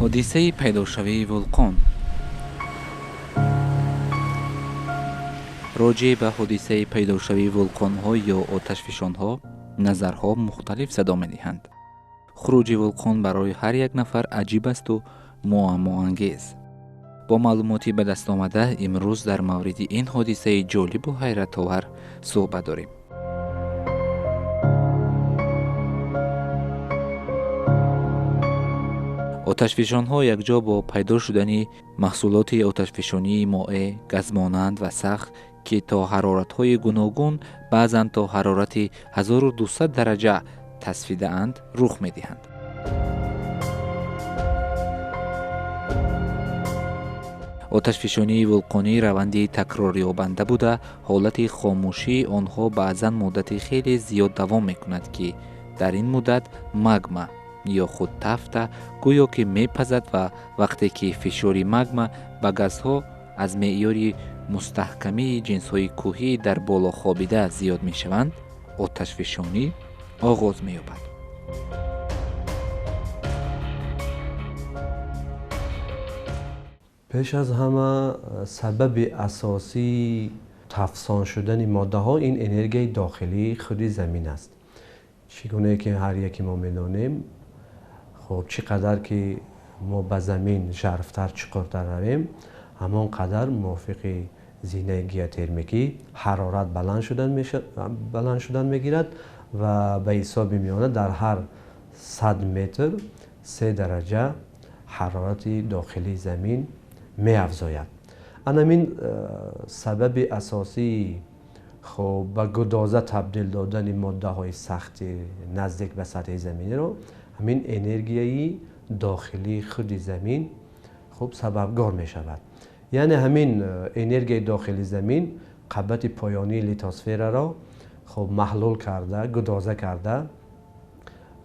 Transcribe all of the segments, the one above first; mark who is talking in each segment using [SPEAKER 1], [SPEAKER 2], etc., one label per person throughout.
[SPEAKER 1] حادثه پیداشوی ولکان. راجع به حادثه پیداشوی ولکان ها یا آتشفشان ها نظرها مختلف صدا می دهند. خروج ولکان برای هر یک نفر عجیب است و معماانگیز. با معلوماتی به دست آمده امروز در مورد این حادثه جالب و حیرت آور صحبت داریم. آتشفشان‌ها یکجا با پیدا شدن محصولات آتشفشانی مائع، گاز مانند و سخت که تا حرارت‌های گوناگون بعضاً تا حرارت 1200 درجه تصفیده اند رخ می‌دهند. آتشفشانی ولکانی روندی تکرار یابنده بوده، حالت خاموشی آنها بعضاً مدت خیلی زیاد دوام می‌کند که در این مدت ماگما یا خود تفت گویا که میپزد و وقتی که فشار ماگما به گازها از معیار مستحکمی جنس‌های کوهی در بالا خوابیده زیاد میشوند، آتشفشانی آغاز می‌یابد.
[SPEAKER 2] پیش از همه سبب اساسی تفسان شدن ماده ها این انرژی داخلی خود زمین است. چگونه که هر یکی ما میدانیم، خب چقدر که ما به زمین ژرفتر چقدر رویم، همان قدر موافق زینه گیوترمیکی حرارت بلند شدن میگیرد و به حساب میآید در هر 100 متر 3 درجه حرارت داخلی زمین می افزاید. همین سبب اساسی خب به گدازه تبدیل دادن ماده های سخت نزدیک به سطح زمینی رو همین انرژی داخلی خود زمین خب سببگار می شود. یعنی همین انرژی داخلی زمین قبض پایانی لیتوسفر را خب محلول کرده، گدازه کرده.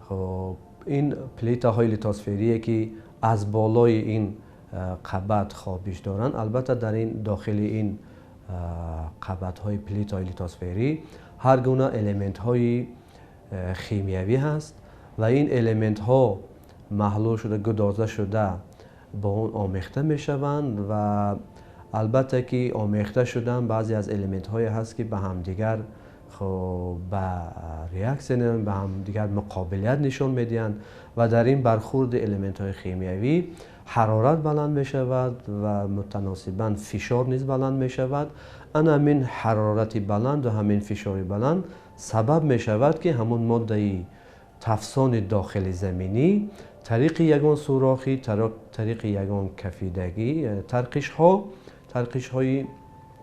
[SPEAKER 2] خب این پلیت های لیتوسفری که از بالای این قبض خوابش دارند، البته در این داخل این قبض های پلیت های لیتوسفری هر گونه الیمنت های شیمیایی هست و این الیمنت ها محلول شده، گدازه شده با اون آمیخته می شوند و البته که آمیخته شدن بعضی از الیمنت های هست که به همدیگر خب به ریاکشن به همدیگر مقابلیت نشون میدهند و در این برخورد الیمنت های شیمیایی حرارت بلند می شود و متناسباً فشار نیز بلند می شود. همین حرارت بلند و همین فشار بلند سبب می شود که همون ماده تفسان داخل زمینی طریق یگان سوراخی، طریق یگان کفیدگی، ترقش های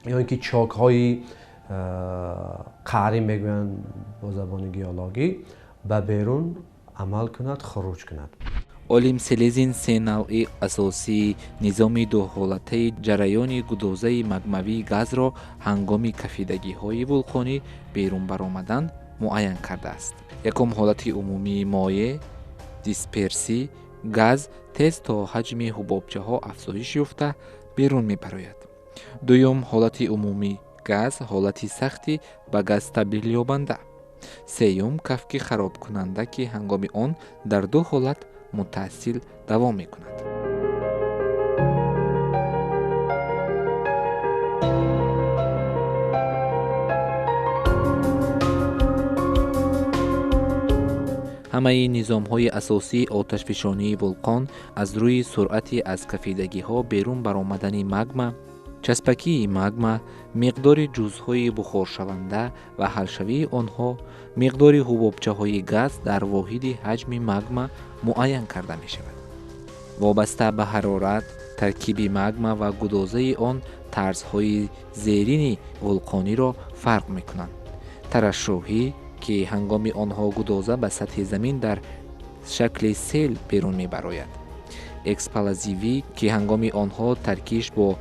[SPEAKER 2] یا اینکه چاک های قعری میگویند با زبان گیولوژی به بیرون عمل کند، خروج کند.
[SPEAKER 1] عالم سلیزین سه نوع اساسی نظام دو حالته جریان گدازه ماگماوی گاز را هنگام کفیدگی های ولکانی بیرون برآمدن معین کرده است. یکم حالت عمومی مایع دیسپرسی گاز تیز تا حجم حبابچه ها افزایش یافته بیرون میبراید. دوم حالت عمومی گاز حالتی سختی به گاز تبدیل یابنده. سوم کفک خراب کننده که هنگام آن در دو حالت متصل دوام می کند. همه این نظام های اساسی آتشفشانی ولکان از روی سرعت از کفیدگی ها بیرون برآمدن ماگما، چسبکی ماگما، مقدار جزهای بخار شونده و حلشوی آنها، مقدار حبابچه های گاز در واحد حجم ماگما معین کرده می شود. وابسته به حرارت، ترکیب ماگما و گدازه آن طرزهای زیرین ولکانی را فرق می کنند. ترشحی که هنگام آنها گدازه به سطح زمین در شکل سیل بیرون می براید. اکسپلوزیوی که هنگام آنها ترکیش با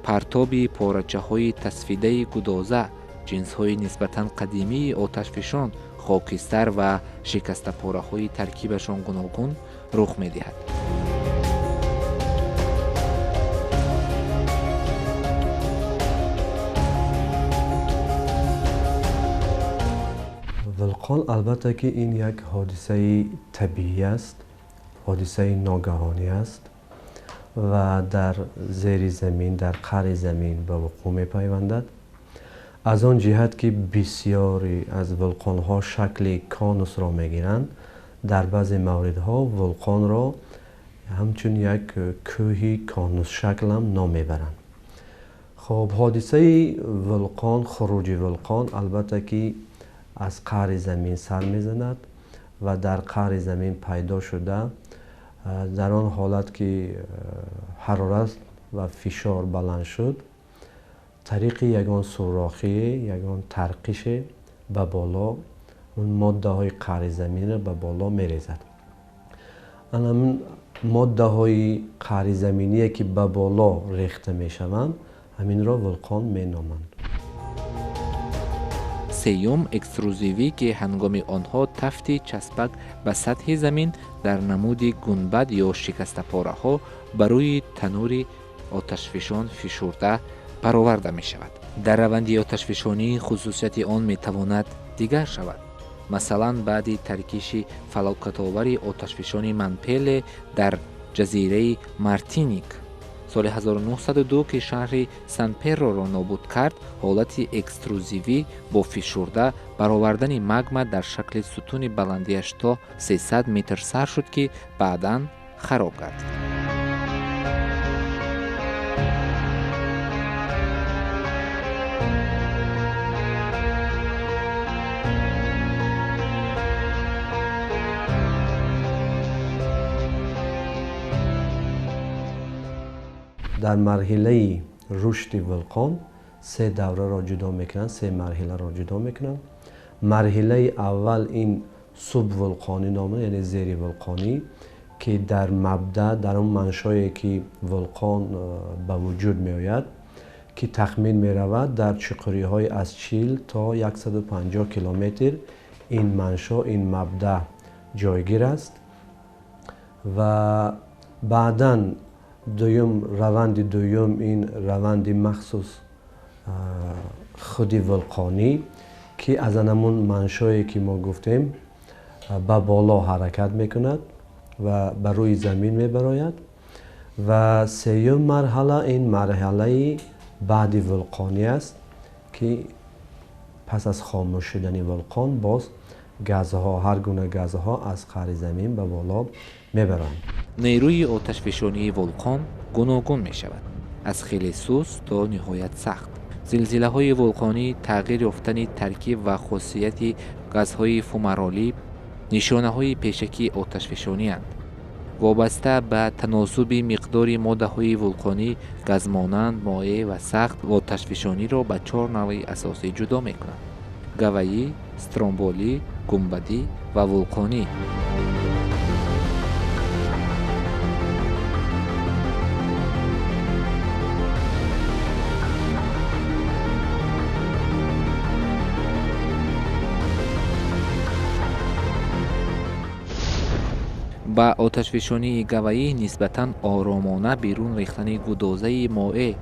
[SPEAKER 1] پرتاب پارچه های تصفیده گدازه جنس های نسبتاً قدیمی آتشفشان خاکستر و شکسته پاره های ترکیبشان گوناگون رخ می دهد.
[SPEAKER 2] ولکان البته که این یک حادثه طبیعی است، حادثه ناگهانی است و در زیر زمین در قعر زمین به وقوع می پیوندد. از آن جهت که بسیاری از ولکان ها شکل کانوس را می گیرند، در بعضی موردها ولکان را همچون یک کوه کانوس شکل هم نام میبرند. خب حادثه ولکان، خروج ولکان البته که از قعر زمین سر میزند و در قعر زمین پیدا شده، در آن حالت که حرارت و فشار بلند شد، طریق یگان سوراخی، یگان ترقیش به بالا اون ماده های قعر زمین را به بالا میریزد. همین ماده های قعر زمینی که به بالا ریخته میشوند، همین را ولکان مینامند.
[SPEAKER 1] سیوم اکستروزیوی که هنگام آنها تفتی چسبک به سطح زمین در نمود گنبد یا شکسته پاره ها بر روی تنور آتشفشان فشرده برآورده می شود. در روند آتشفشانی خصوصیت آن می تواند دیگر شود. مثلا بعد ترکیش فلاکت‌آور آتشفشان منپل در جزیره مارتینیک سال 1902 که شهر سان پدرو را نابود کرد، حالت اکستروزیوی با فشرده برآوردن ماگما در شکل ستون بلندیش تا 300 متر سر شد که بعداً خراب گردید.
[SPEAKER 2] در مرحله رشد ولکان سه دوره را جدا میکنند، سه مرحله را جدا میکنند. مرحله اول این سوب ولکانی نام، یعنی زیر ولکانی، که در مبدا در اون منشایی که ولکان به وجود می آید که تخمین می رود در چقری های از 40 تا 150 کیلومتر این منشا، این مبدا جایگیر است و بعداً روند دوم این روند مخصوص خودی ولکانی که از همون منشایی که ما گفتیم به بالا حرکت میکند و بر روی زمین میبراید و سوم مرحله این مرحله بعد ولکانی است که پس از خاموش شدن ولکان باز گازها، هر گونه گازها از قعر زمین به بالا میبرند.
[SPEAKER 1] نیروی آتشفشانی ولکان گوناگون می شود، از خیلی سوست تا نهایت سخت. زلزله های ولکانی، تغییر یافتن ترکیب و خاصیت گازهای فومارالی نشانه های پیشکی آتشفشانی اند. وابسته به تناسب مقدار ماده های ولکانی، گاز مانند، مایع و سخت آتشفشانی را به 4 نوع اساسی جدا می کنند: گوایی، استرومبولی، گنبدی و ولکانی. با آتشفشانی گوایی نسبتاً آرامانه بیرون ریختن گدازه مائع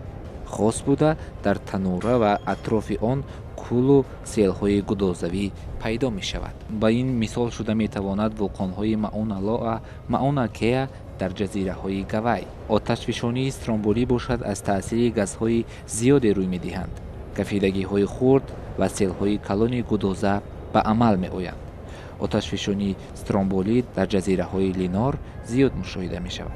[SPEAKER 1] خاص بوده، در تنوره و اطراف آن کول و سیل‌های گدازوی پیدا می شود. با این مثال شده می تواند ولکان‌های ماونا لوآ و ماونا کیا در جزیره های گوای. آتشفشانی استرومبولی باشد از تأثیر گازهای زیادی روی می دهند. کفیدگی های خرد و سیل‌های کلان گدازه به عمل می آیند. آتشفشانی استرومبولی در جزیره های لینار زیاد مشاهده می شود.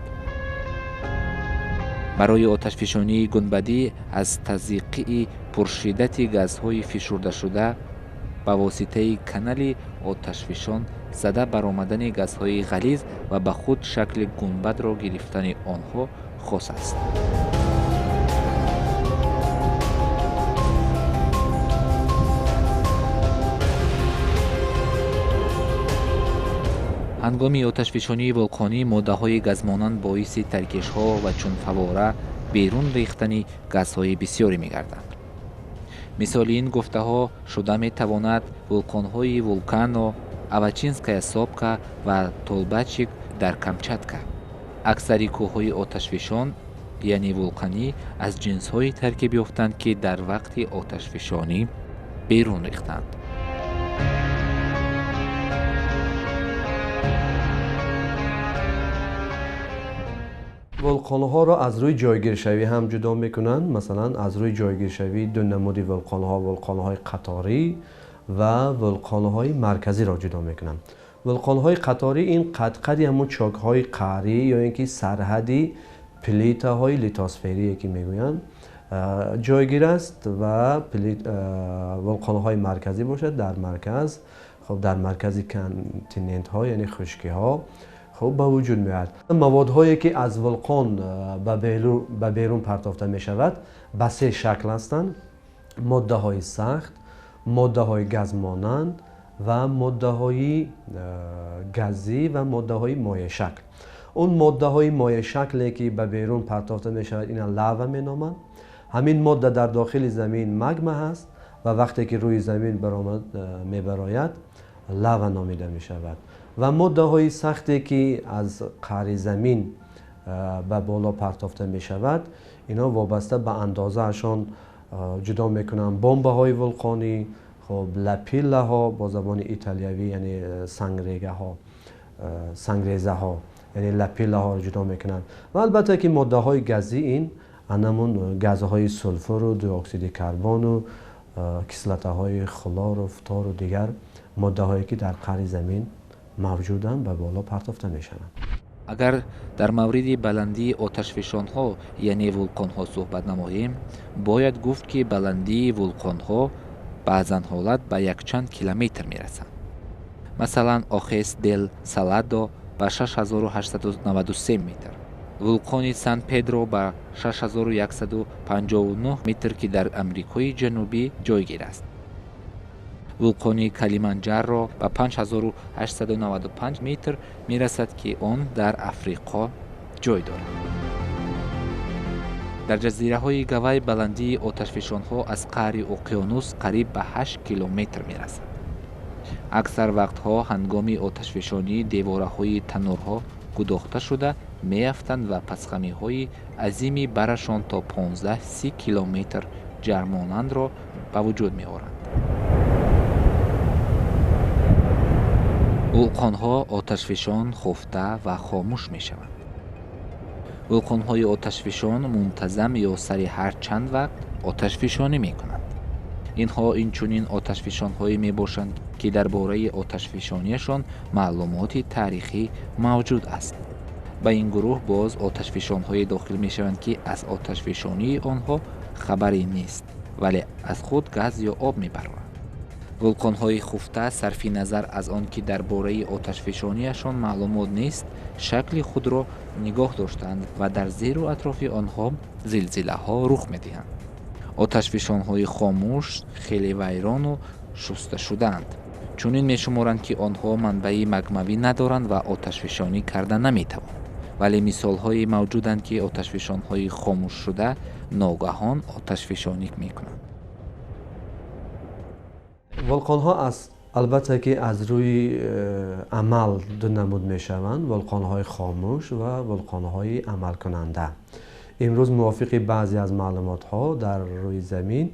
[SPEAKER 1] برای آتشفشانی گنبدی از تزریق پرشدت گازهای فشرده شده به واسطه کانال آتشفشان زده برآمدن گازهای غلیظ و به خود شکل گنبد را گرفتن آنها خاص است. هنگام آتشفشانی ولکانی ماده‌های گازمانند باعث ترکش‌ها و چون فواره بیرون ریختن گازهای بسیاری می‌گردند. مثال این گفته‌ها شده می‌تواند ولکان‌های ولکانو، آواچینسکایا سوپکا و تولباچیک در کامچاتکا. اکثر کوه‌های آتشفشان یعنی ولکانی از جنس‌های ترکیب یافتند که در وقت آتشفشانی بیرون ریختند.
[SPEAKER 2] ولکان‌ها را از روی جایگیرشوی هم جدا میکنند. مثلا از روی جایگیرشوی دو نمود ولکان‌ها، ولکان‌های قطاری و ولکان‌های مرکزی را جدا میکنند. ولکان‌های قطاری این قطعی همون چاک‌های قعری یا اینکه سرحدی پلیت‌های لیتوسفری که میگویند جایگیر است و ولکان‌های مرکزی باشد در مرکز. خب در مرکزی کانتیننت‌ها یعنی خشکی‌ها خب به وجود میاد. موادهایی که از ولکان به بیرون پرتافته می شود به سه شکل هستند: ماده های سخت، ماده های گاز مانند و ماده های گازی و ماده های مایع شکل. اون ماده های مایع شکلی که به بیرون پرتافته می شود اینا لاوا می نامند. همین ماده در داخل زمین ماگما هست و وقتی که روی زمین می براید لاوا نامیده می شود. و ماده های سختی که از قعر زمین به بالا پرتافته می شود اینا وابسته به اندازه اشان جدا میکنن. بمب های ولکانی، خب لپیله ها با زبان ایتالیایی یعنی سنگریزه ها یعنی لپیله ها رو جدا میکنن. و البته که ماده های گازی این انمون گازهای سولفور و دی اکسید کربن و کسلت های خلار و فتار و دیگر ماده هایی که در قعر زمین موجودند به بالا پرتافته میشوند.
[SPEAKER 1] اگر در مورد بلندی آتشفشان ها یعنی ولکان ها صحبت نماییم، باید گفت که بلندی ولکان ها بعضن حالت به یک چند کیلومتر میرسند. مثلا آخیس دل سالادو به 6893 متر، ولکان سان پدرو به 6159 متر که در امریکای جنوبی جایگیر است. ولکان کلیمانجارو به 5895 متر میرسد که آن در افریقا جای دارد. در جزیره های گوای بلندی آتشفشان ها از قعر اقیانوس قریب به 8 کیلومتر میرسد. اکثر وقتها هنگام آتشفشانی دیواره های تنورها گداخته شده میافتند و پسخمی های عظیمی برشان تا 15-30 کیلومتر جرمانند را به وجود می آورند. ولکان ها آتشفشان خفته و خاموش می شوند. ولکان های آتشفشان منتظم یا سری هر چند وقت آتشفشانی می کنند. اینها اینچنین آتشفشان هایی می باشند که درباره آتشفشانیشان معلومات تاریخی موجود است. به این گروه باز آتشفشان های داخل می شوند که از آتشفشانی آنها خبری نیست ولی از خود گاز یا آب می برند. ولکان های خفته صرفی نظر از آن که درباره آتشفشانیشان معلومات نیست، شکل خود را نگاه داشتند و در زیر و اطراف آنها زلزله ها رخ می دهند. آتشفشان های خاموش خیلی ویران و شسته شدند. چنین می شمارند که آنها منبع مگموی ندارند و آتشفشانی کرده نمی توانند. ولی مثال های موجودند که آتشفشان های خاموش شده ناگهان آتشفشانی می کنند.
[SPEAKER 2] ولکان ها البته که از روی عمل دو نمود می شوند: ولکان های خاموش و ولکان های عمل کننده. امروز موافق بعضی از معلومات ها در روی زمین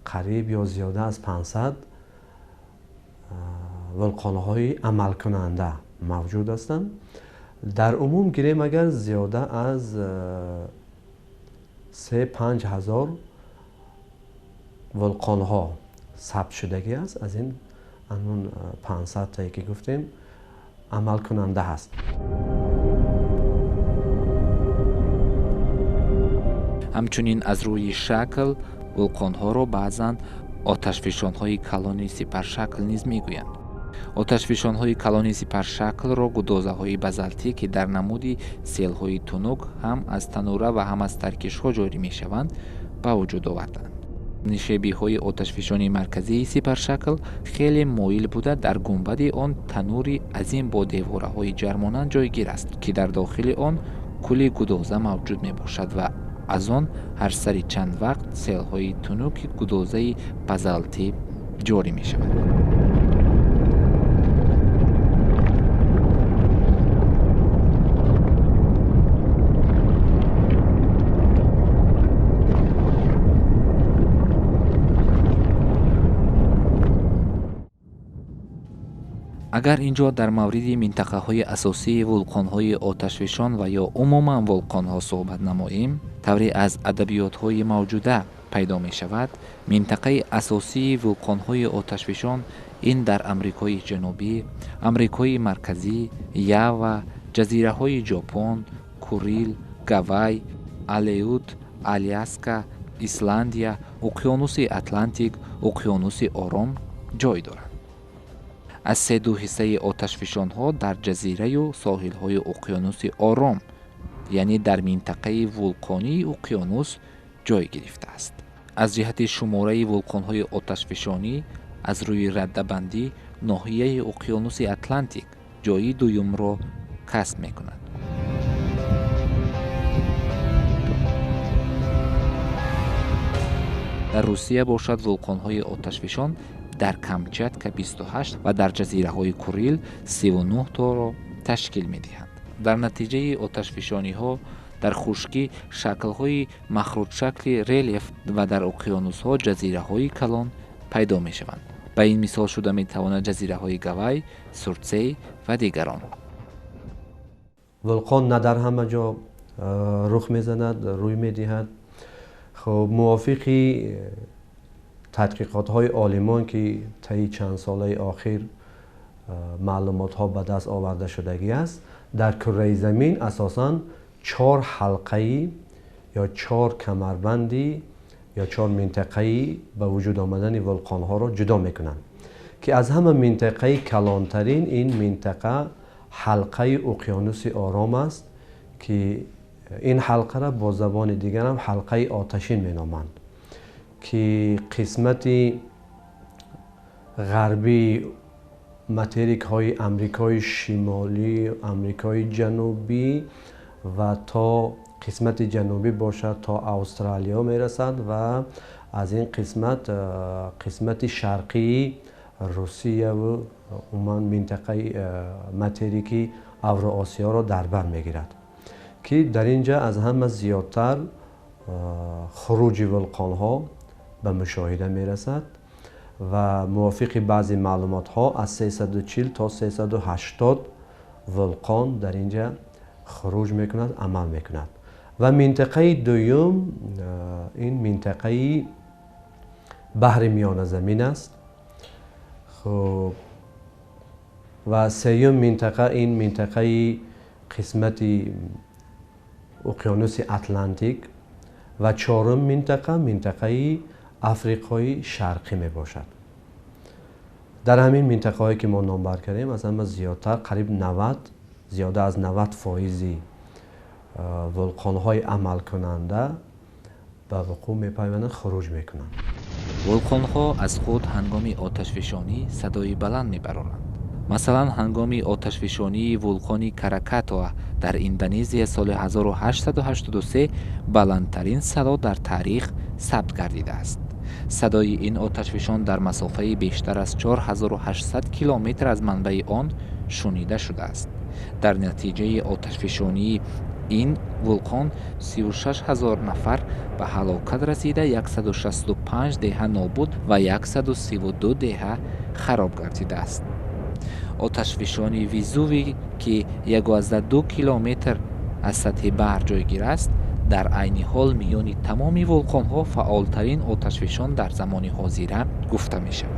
[SPEAKER 2] قریب یا زیاده از 500 ولکان های عمل کننده موجود هستند. در عموم گیریم اگر زیاده از 3-5 هزار ولکان ها ثبت شدگی است. از این همون 500 تایی که گفتیم عمل کننده هست.
[SPEAKER 1] همچنین از روی شکل ولکان ها را بعضاً آتشفشان های کلانی سپر شکل نیز میگویند. آتشفشان های کلانی سپر شکل را گدازه های بازالتی که در نمودی سیل های تونک هم از تنوره و هم از ترکش ها جاری می شوند به وجود آوردند. نشابی های آتشفشانی مرکزی سپر شکل خیلی مایل بوده در گنبد آن تنوری عظیم با دیواره های جرمانند جایگیر است که در داخل آن کلی گدازه موجود می باشد و از آن هر سری چند وقت سیل های تونک گدازه بازالتی جاری می شود. اگر اینجا در مورد منطقه های اساسی ولکان های آتشفشان و یا عموما ولکان ها صحبت نماییم، طوری از ادبیات های موجوده پیدا می شود، منطقه اساسی ولکان های آتشفشان این در امریکای جنوبی، امریکای مرکزی، یاوا، جزیره های ژاپن، کوریل، گاوای، الیوت، آلیاسکا، ایسلندیا، اقیانوس اتلانتیک، اقیانوس آرام جای دارد. از 3/2 حصه آتشفشان ها در جزیره و ساحل های اقیانوس آرام، یعنی در منطقه ولکانی اقیانوس جای گرفته است. از جهت شماره ولکان های آتشفشانی از روی رده‌بندی ناحیه اقیانوس اتلانتیک جای دوم را کسب می کند. در روسیه باشد ولکان های آتشفشان در کامچاتکا 28 و در جزیره های کوریل 39 تا را تشکیل می دهند. در نتیجه آتشفشانی ها در خشکی شکل های مخروط شکل ریلیف و در اقیانوس ها جزیره های کلان پیدا می شوند. به این مثال شده می تواند جزیره های گاوای، سورتسی و دیگران.
[SPEAKER 2] ولکان نه در همه جا رخ می زند، روی می دهد. خب موافقی تحقیقات های عالمان که طی چند ساله آخر معلومات ها به دست آورده شدگی است، در کره زمین اساساً 4 حلقه‌ای یا 4 کمربندی یا 4 منطقه‌ای به وجود آمدن ولکان ها را جدا میکنند که از همه منطقه کلانترین این منطقه حلقه اقیانوس آرام است که این حلقه را با زبان دیگر هم حلقه آتشین مینامند که قسمت غربی ماتریک های امریکای شمالی، امریکای جنوبی و تا قسمت جنوبی باشد تا استرالیا میرسد و از این قسمت شرقی روسیه و عموما منطقه ماتریکی اوراسیا را در بر میگیرد که در اینجا از همه زیادتر خروج ولکان ها به مشاهده میرسد و موافق بعضی معلومات ها از 340 تا 380 ولکان در اینجا خروج میکند، عمل میکند. و منطقه دوم این منطقه بحر میانه زمین است. خب و سوم منطقه این منطقه قسمت اقیانوس اتلانتیک و چهارم منطقه افریقای شرقی می باشد. در همین منطقه هایی که ما نام بر کردیم از همه زیادتر قریب زیاده از 90% ولکان های عمل کننده به وقوع می پیوندند، خروج می کنند.
[SPEAKER 1] ولکان ها از خود هنگام آتشفشانی صدای بلند می برآورند. مثلا هنگام آتشفشانی ولکان کراکاتوا در اندونزی سال 1883 بلندترین صدا در تاریخ ثبت گردیده است. صدای این آتشفشان در مسافه بیشتر از 4800 کیلومتر از منبع آن شنیده شده است. در نتیجه آتشفشانی این ولکان 36,000 نفر به هلاکت رسیده، 165 دهه نابود و 132 دهه خراب گردیده است. آتشفشان ویزووی که 1.2 کیلومتر از سطح بحر جایگیر است، در عین حال میان تمام ولکان ها فعالترین آتشفشان در زمان حاضر گفته می شود.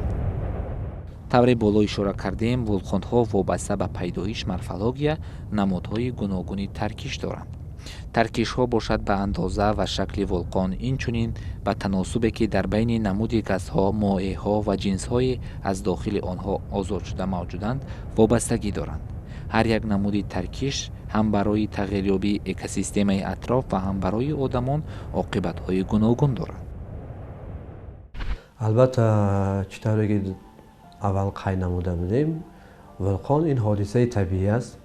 [SPEAKER 1] طور بالا اشاره کردیم ولکان ها وابسته به پیدایش مورفولوژی نمادهای گوناگونی ترکیش دارند. ترکیش ها باشد به اندازه و شکل ولکان، اینچنین به تناسبی که در بین نمود گازها، مایع ها و جنس های از داخل آنها آزاد شده موجودند وابستگی دارند. هر یک نمود ترکیش هم برای تغییریابی اکوسیستم اطراف و هم برای آدمان عاقبت های گوناگون دارند.
[SPEAKER 2] البته چطوری که اول قید نموده بودیم، ولکان این حادثه طبیعی است،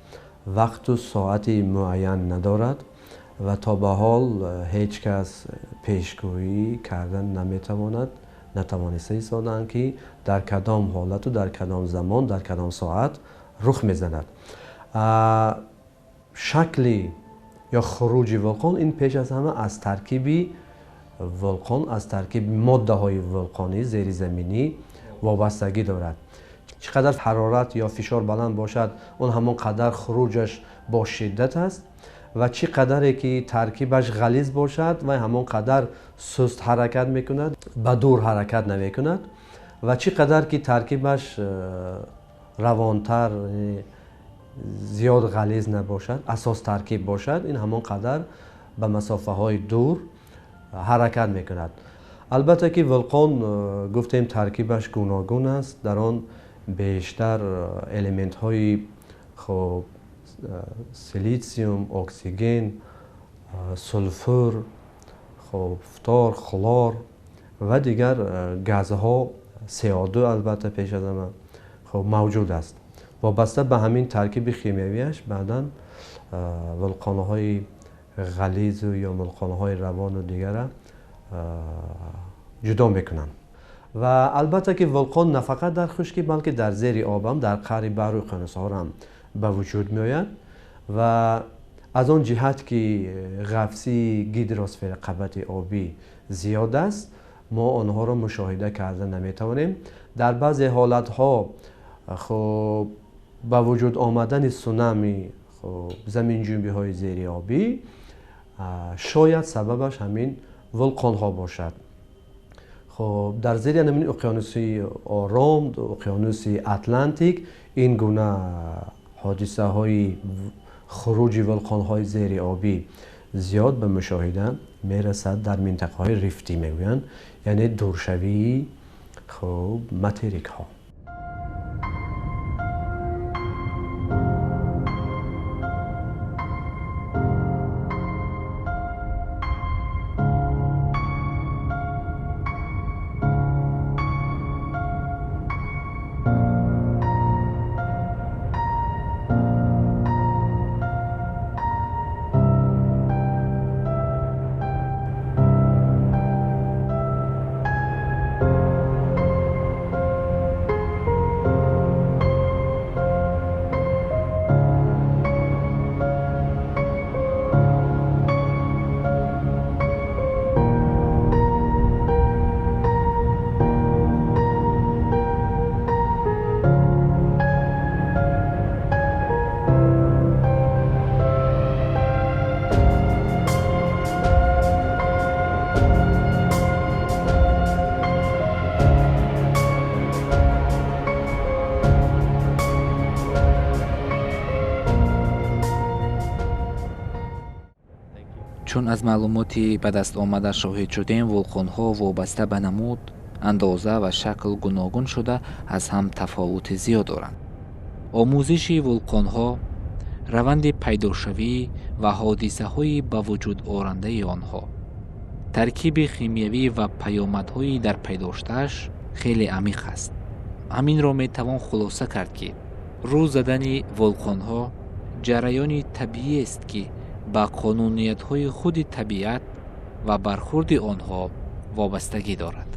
[SPEAKER 2] وقت و ساعت معین ندارد و تا به حال هیچ کس پیشگویی کردن نتوانسته ایستادند که در کدام حالت و در کدام زمان در کدام ساعت رخ میزند. شکل یا خروج ولکان این پیش از همه از ترکیب ولکان، از ترکیب ماده های ولکانی زیرزمینی وابستگی دارد چقدر حرارت یا فشار بلند باشد اون همان قدر خروجش با شدت است و چقدر که ترکیبش غلیظ باشد و همان قدر سست حرکت میکند، به دور حرکت نمیکند و چقدر که ترکیبش روانتر، زیاد غلیظ نباشد، اساس ترکیب باشد، این همان قدر به مسافه های دور حرکت میکند. البته که ولقان گفتیم ترکیبش گوناگون است، در آن بیشتر الیمنت های خب سیلیسیوم، اکسیژن، سولفور، خب فتار، خلار و دیگر گازها، CO2 البته پیش از همه خب موجود است. وابسته به همین ترکیب شیمیاییش بعداً ولقان‌های غلیظ یا ولقان‌های روان و دیگر جدا میکنند. و البته که ولقان نه فقط در خشکی بلکه در زیر آب هم، در قعر بحر و اقیانوس‌ها هم به وجود میآید و از آن جهت که قفزی گیدروسفر قبط آبی زیاد است ما آنها را مشاهده کرده نمیتوانیم. در بعضی حالتها خب با وجود آمدن سونامی، خب زمین جنبی های زیر آبی شاید سببش همین ولقان ها باشد. خب در زیر همین اقیانوس آرام، اقیانوس اتلانتیک این گونه حادثه های خروج ولقان های زیر آبی زیاد به مشاهده میرسد در منطقه های ریفتی میگویند، یعنی دورشوی خب ماتریک ها.
[SPEAKER 1] چون از معلوماتی به دست آمده شاهد شدیم، ولقان‌ها وابسته به نمود، اندازه و شکل گوناگون شده از هم تفاوت زیاد دارند. آموزش ولقان‌ها، روند پیداشوی و حادثه‌های به وجود آورنده آنها، ترکیب شیمیایی و پیامدهای در پیداشتش خیلی عمیق است. همین را میتوان خلاصه کرد که رو زدن ولقان‌ها جریانی طبیعی است که به قانونیت‌های خود طبیعت و برخورد آنها وابستگی دارد.